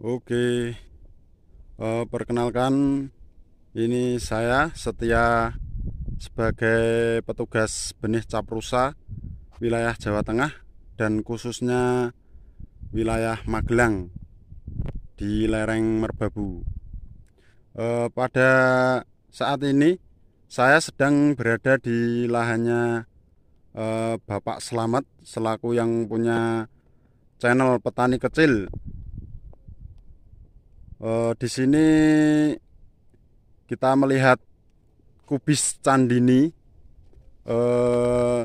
Oke, perkenalkan, ini saya Setia sebagai petugas benih Caprusa wilayah Jawa Tengah dan khususnya wilayah Magelang di lereng Merbabu. Pada saat ini saya sedang berada di lahannya Bapak Slamet selaku yang punya channel petani kecil. Di sini kita melihat kubis candini eh,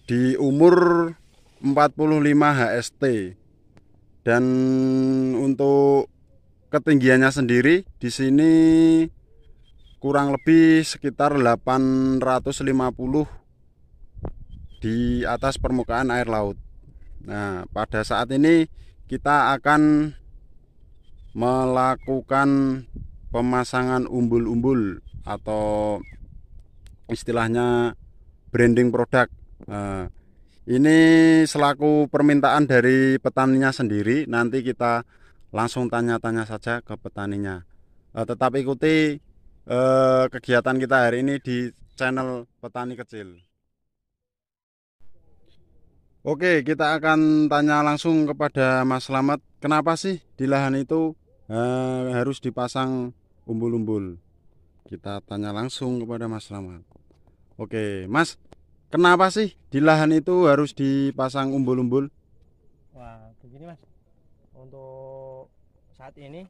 di umur 45 HST, dan untuk ketinggiannya sendiri di sini kurang lebih sekitar 850 di atas permukaan air laut. Nah, pada saat ini kita akan melakukan pemasangan umbul-umbul atau istilahnya branding produk. Nah, ini selaku permintaan dari petaninya sendiri. Nanti kita langsung tanya-tanya saja ke petaninya. Tetap ikuti kegiatan kita hari ini di channel Petani Kecil. Oke, kita akan tanya langsung kepada Mas Slamet. Kenapa sih di lahan itu harus dipasang umbul-umbul? Kita tanya langsung kepada Mas Slamet. Oke, Mas, kenapa sih di lahan itu harus dipasang umbul-umbul? Wah, begini Mas. Untuk saat ini,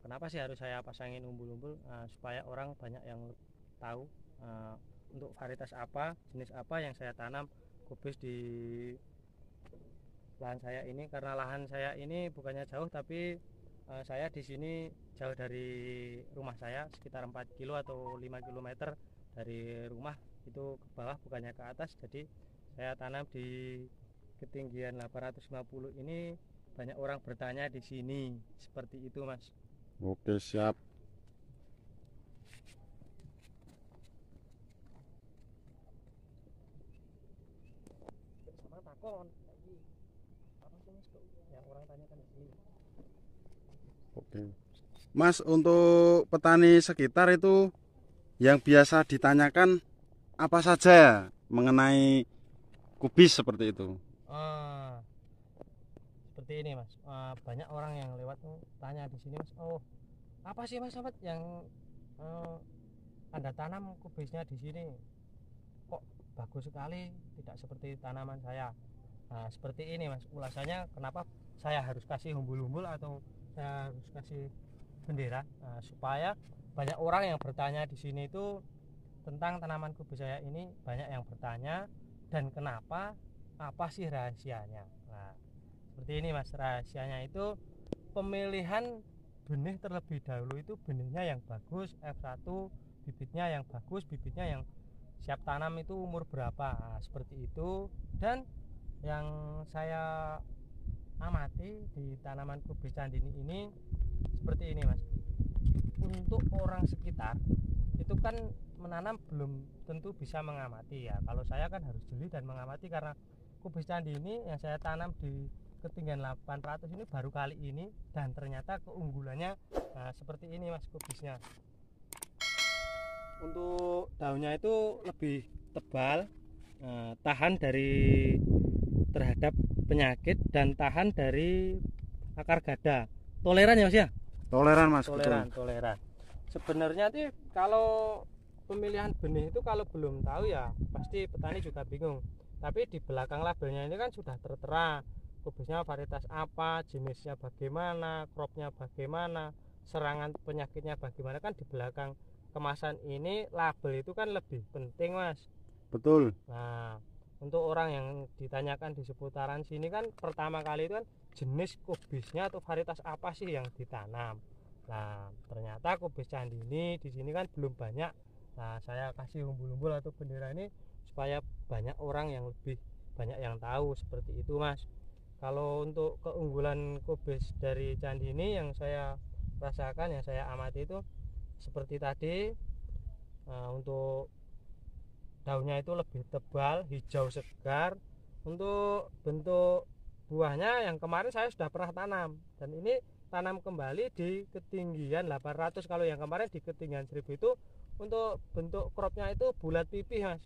kenapa sih harus saya pasangin umbul-umbul? Supaya orang banyak yang tahu eh, untuk varietas apa, jenis apa yang saya tanam kubis di lahan saya ini. Karena lahan saya ini bukannya jauh, tapi saya di sini jauh dari rumah saya, sekitar 4 kilo atau 5 kilometer dari rumah itu ke bawah, bukannya ke atas. Jadi saya tanam di ketinggian 850 ini, banyak orang bertanya di sini, seperti itu Mas. Oke, siap. Sama takon lagi apa sih Mas kok yang orang tanyakan di sini. Oke. Mas, untuk petani sekitar itu yang biasa ditanyakan apa saja mengenai kubis seperti itu? ah Seperti ini Mas, banyak orang yang lewat tuh tanya di sini Mas, oh apa sih Mas sahabat yang eh, Anda tanam kubisnya di sini, kok bagus sekali, tidak seperti tanaman saya. Nah, seperti ini Mas ulasannya, kenapa saya harus kasih umbul-umbul atau saya harus kasih bendera. Nah, supaya banyak orang yang bertanya di sini itu tentang tanaman kubis saya ini, banyak yang bertanya dan kenapa, apa sih rahasianya. Nah, seperti ini Mas, rahasianya itu pemilihan benih terlebih dahulu. Itu benihnya yang bagus F1, bibitnya yang bagus, bibitnya yang siap tanam itu umur berapa. Nah, seperti itu. Dan yang saya amati di tanaman kubis candini ini seperti ini Mas, untuk orang sekitar itu kan menanam belum tentu bisa mengamati ya. Kalau saya kan harus jeli dan mengamati, karena kubis candi ini yang saya tanam di ketinggian 800 ini baru kali ini, dan ternyata keunggulannya seperti ini Mas kubisnya. Untuk daunnya itu lebih tebal, tahan dari terhadap penyakit dan tahan dari akar gada. Toleran ya Mas ya? Toleran, Mas, betul. Toleran. Sebenarnya sih kalau pemilihan benih itu kalau belum tahu ya pasti petani juga bingung. Tapi di belakang labelnya ini kan sudah tertera kubisnya varietas apa, jenisnya bagaimana, cropnya bagaimana, serangan penyakitnya bagaimana. Kan di belakang kemasan ini label itu kan lebih penting Mas. Betul. Nah, untuk orang yang ditanyakan di seputaran sini kan pertama kali itu kan jenis kubisnya atau varietas apa sih yang ditanam. Nah, ternyata kubis candini di sini kan belum banyak. Nah, saya kasih umbul-umbul atau bendera ini supaya banyak orang yang lebih banyak yang tahu, seperti itu Mas. Kalau untuk keunggulan kubis dari candini yang saya rasakan, yang saya amati itu seperti tadi, untuk daunnya itu lebih tebal, hijau segar. Untuk bentuk buahnya yang kemarin saya sudah pernah tanam, dan ini tanam kembali di ketinggian 800. Kalau yang kemarin di ketinggian 1000 itu untuk bentuk cropnya itu bulat pipih mas.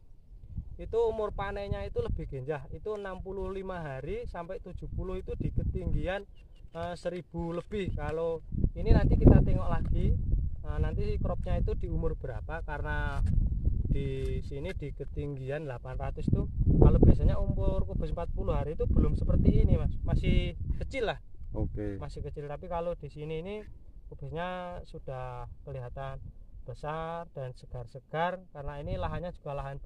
Itu umur panennya itu lebih genjah, itu 65 hari sampai 70 itu di ketinggian 1000 lebih. Kalau ini nanti kita tengok lagi nanti cropnya itu di umur berapa, karena di sini di ketinggian 800 tuh kalau biasanya umur kubis 40 hari itu belum seperti ini mas, masih kecil lah. Oke. Masih kecil, tapi kalau di sini ini kubisnya sudah kelihatan besar dan segar-segar, karena ini lahannya juga lahan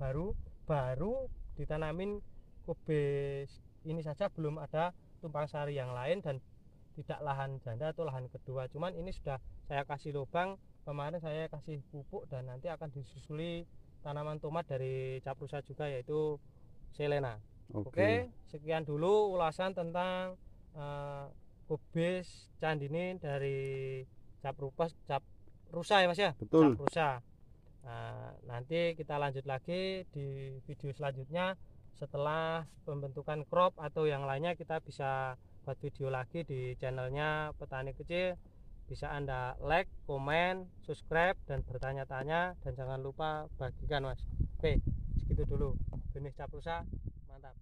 baru ditanamin kubis ini saja, belum ada tumpang sari yang lain dan tidak lahan janda atau lahan kedua. Cuman ini sudah saya kasih lubang, kemarin saya kasih pupuk dan nanti akan disusuli tanaman tomat dari Caprusa juga, yaitu Selena. Oke, sekian dulu ulasan tentang kubis candini dari Caprusa ya mas ya. Betul. Caprusa. Nanti kita lanjut lagi di video selanjutnya. Setelah pembentukan crop atau yang lainnya, kita bisa buat video lagi di channelnya Petani Kecil. Bisa Anda like, komen, subscribe, dan bertanya-tanya, dan jangan lupa bagikan mas. Oke, segitu dulu. Benih Caprusa mantap.